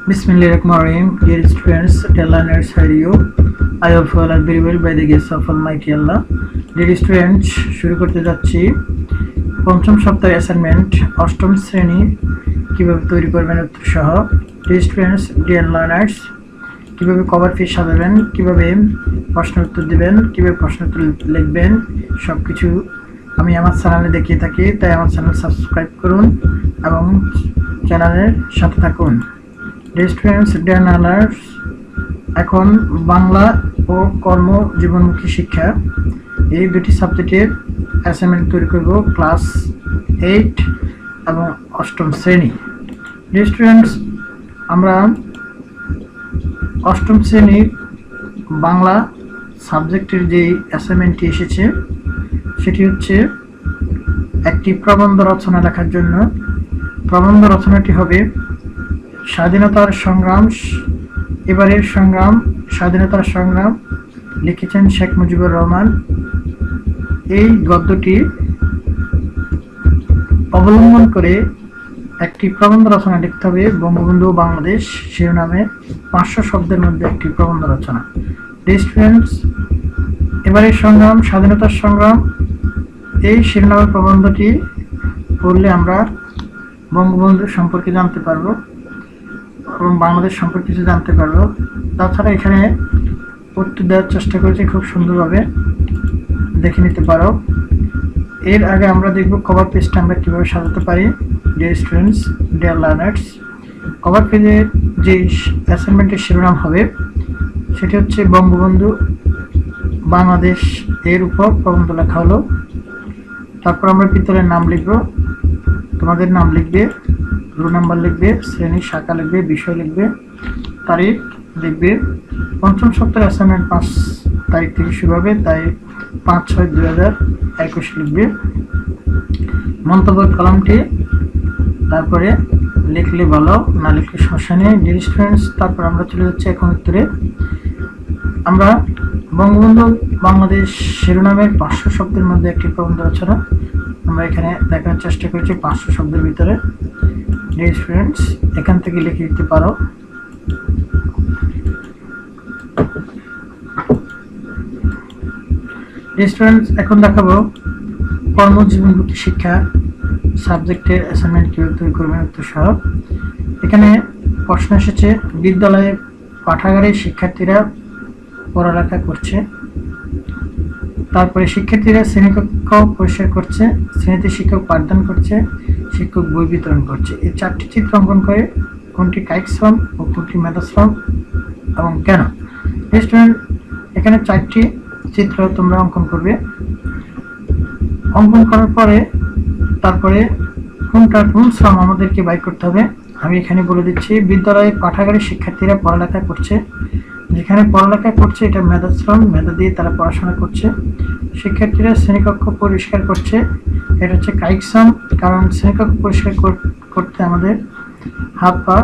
Bismillahirrahmanirrahim. Dear students, dear learners, how are you? I hope you all are very well by the grace of Almighty Allah. Dear students, শুরু করতে যাচ্ছি পঞ্চম সপ্তাহের assignment অষ্টম শ্রেণী কিভাবে তৈরি করবেন উত্তর সহ। Dear students, dear learners, কিভাবে কভার পেজ সাজাবেন, কিভাবে প্রশ্ন উত্তর দিবেন, কিভাবে প্রশ্ন উত্তর লিখবেন, সবকিছু আমি আমার চ্যানেলে দেখিয়ে থাকি। তাই আমার চ্যানেল সাবস্ক্রাইব করুন এবং চ্যানেলের সাথে থাকুন। Dear students, dear learners, এখন বাংলা ও কর্মজীবনমুখী শিক্ষা এই দুটি সাবজেক্টের অ্যাসাইনমেন্ট তৈরি করব ক্লাস 8 এবং অষ্টম শ্রেণী। Dear students, আমরা অষ্টম শ্রেণীর বাংলা সাবজেক্টের যে অ্যাসাইনমেন্টটি এসেছে সেটি হচ্ছে একটি প্রবন্ধ রচনা লেখার জন্য। প্রবন্ধ রচনাটি হবে স্বাধীনতার সংগ্রাম, এবারের সংগ্রাম, স্বাধীনতার সংগ্রাম, লিখেছেন শেখ মুজিবুর রহমান। এই গদ্যটি অবলম্বন করে একটি প্রবন্ধ রচনা লিখতে হবে। বঙ্গবন্ধু বাংলাদেশ শিরোনামে 500 শব্দের মধ্যে একটি প্রবন্ধ রচনা। Dear students, এবারের সংগ্রাম, স্বাধীনতার সংগ্রাম, এই শিরোনামের প্রবন্ধটি পড়লে আমরা বঙ্গবন্ধু সম্পর্কে জানতে পারবো এবং বাংলাদেশ সম্পর্কে কিছু জানতে পারবো। তাছাড়া এখানে উত্তর দেওয়ার চেষ্টা করেছি, খুব সুন্দরভাবে দেখে নিতে পারো। এর আগে আমরা দেখব কভার পেজটা আমরা কীভাবে সাজাতে পারি। Dear students, dear learners, cover পেজে যে অ্যাসাইনমেন্টের শিরোনাম হবে সেটি হচ্ছে বঙ্গবন্ধু বাংলাদেশ, এর উপর প্রবন্ধ লেখা হলো। তারপর আমরা বিদ্যালয়ের নাম লিখব, তোমাদের নাম লিখবে, রোল নাম্বার লিখবে, শ্রেণী শাখা লিখবে, বিষয় লিখবে, তারিখ লিখবে। পঞ্চম সপ্তাহের অ্যাসাইনমেন্ট 5 তারিখ থেকে শুরু হবে, তাই 5/6/2021 লিখবে। মন্তব্য কলামটি তারপরে লিখলে ভালো, না লিখলে সমস্যা নেই। Dear students, তারপর আমরা চলে যাচ্ছি এখন উত্তরে। আমরা বঙ্গবন্ধু বাংলাদেশ শিরোনামের 500 শব্দের মধ্যে একটি প্রবন্ধ রচনা আমরা এখানে দেখার চেষ্টা করেছি 500 শব্দের ভিতরে। Dear students, এখান থেকে লিখে দিতে পারো। Dear students, এখন দেখাবো কর্মজীবনমুখী শিক্ষা সাবজেক্টের অ্যাসাইনমেন্ট কিভাবে তৈরি করবেন উত্তর সহ। এখানে প্রশ্ন এসেছে বিদ্যালয়ে পাঠাগারে শিক্ষার্থীরা পড়ালেখা করছে, তারপরে শিক্ষার্থীরা শ্রেণীকক্ষ পরিষ্কার করছে, শ্রেণীতে শিক্ষক পাঠদান করছে, শিক্ষক বই বিতরণ করছে। এই 4টি চিত্র অঙ্কন করে কোনটি কায়িক শ্রম ও কোনটি মেধাশ্রম এবং কেন। স্টুডেন্ট, এখানে 4টি চিত্র তোমরা অঙ্কন করবে। অঙ্কন করার পরে তারপরে কোনটা কোন শ্রম আমাদেরকে বাই করতে হবে আমি এখানে বলে দিচ্ছি। বিদ্যালয়ে পাঠাগারে শিক্ষার্থীরা পড়ালেখা করছে, যেখানে পড়ালেখা করছে এটা মেধাশ্রম, মেধা দিয়ে তারা পড়াশোনা করছে। শিক্ষার্থীরা শ্রেণীকক্ষ পরিষ্কার করছে, এটা হচ্ছে কায়িক শ্রম, কারণ শ্রেণীকক্ষ পরিষ্কার করতে আমাদের হাত পা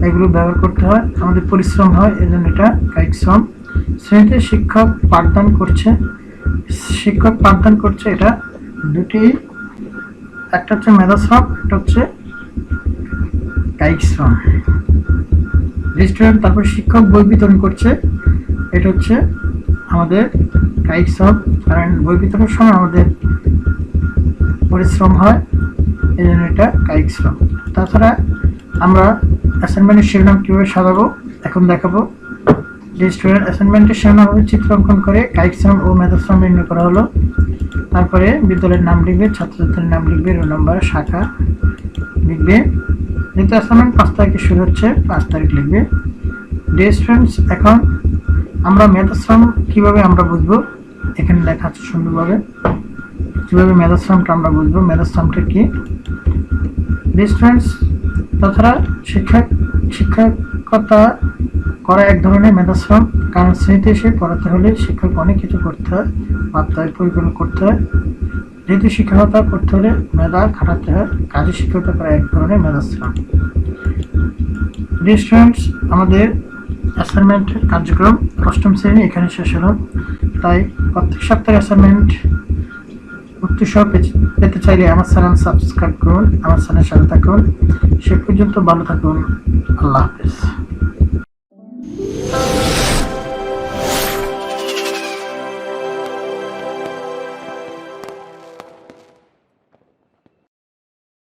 এগুলো ব্যবহার করতে হয়, আমাদের পরিশ্রম হয়, এজন্য এটা কায়িক শ্রম। শ্রেণীতে শিক্ষক পাঠদান করছে, শিক্ষক পাঠদান করছে, এটা দুটি, একটা হচ্ছে মেধাশ্রম, একটা হচ্ছে কায়িক শ্রম। রেস্টুরেন্ট, তারপর শিক্ষক বই বিতরণ করছে, এটা হচ্ছে আমাদের কায়িক শ্রম, কারণ বই বিতরণের সময় আমাদের পরিশ্রম হয়, এই জন্য এটা কায়িক শ্রম। তাছাড়া আমরা অ্যাসাইনমেন্টের শিরোনাম কীভাবে সাজাবো এখন দেখাবো। রেস্টুরেন্ট অ্যাসাইনমেন্টের শিরোনাম চিত্র অঙ্কন করে কায়িক শ্রম ও মেধাশ্রম নির্ণয় করা হলো। তারপরে বিদ্যালয়ের নাম লিখবে, ছাত্রছাত্রীর নাম লিখবে, রোল নাম্বার, শাখা লিখবে। যেহেতু অ্যাসাইনমেন্ট 5 তারিখে শুরু হচ্ছে, 5 তারিখ লিখবে। Dear students, এখন আমরা মেধাশ্রম কিভাবে আমরা বুঝবো এখানে লেখা আছে সুন্দরভাবে, কিভাবে মেধাশ্রমটা আমরা বুঝবো, মেধাশ্রমটা কি। Dear students, তাছাড়া শিক্ষকতা করা এক ধরনের মেধাশ্রম, কারণ শ্রেণীতে এসে পড়াতে হলে শিক্ষক অনেক কিছু করতে হয়, ভাবতে হয়, পরিকল্পনা করতে হয়। যেহেতু শিক্ষকতা করতে হলে মেধা খাটাতে হয়, কাজে শিক্ষকতা করা এক ধরনের মেধাশ্রম। Dear students, আমাদের অ্যাসাইনমেন্টের কার্যক্রম অষ্টম শ্রেণী এখানে শেষ হলো। তাই প্রত্যেক সপ্তাহের অ্যাসাইনমেন্ট উত্তর সহ পেতে চাইলে আমার চ্যানেল সাবস্ক্রাইব করুন, আমার চ্যানেলের সাথে থাকুন। সে পর্যন্ত ভালো থাকুন। আল্লাহ হাফেজ।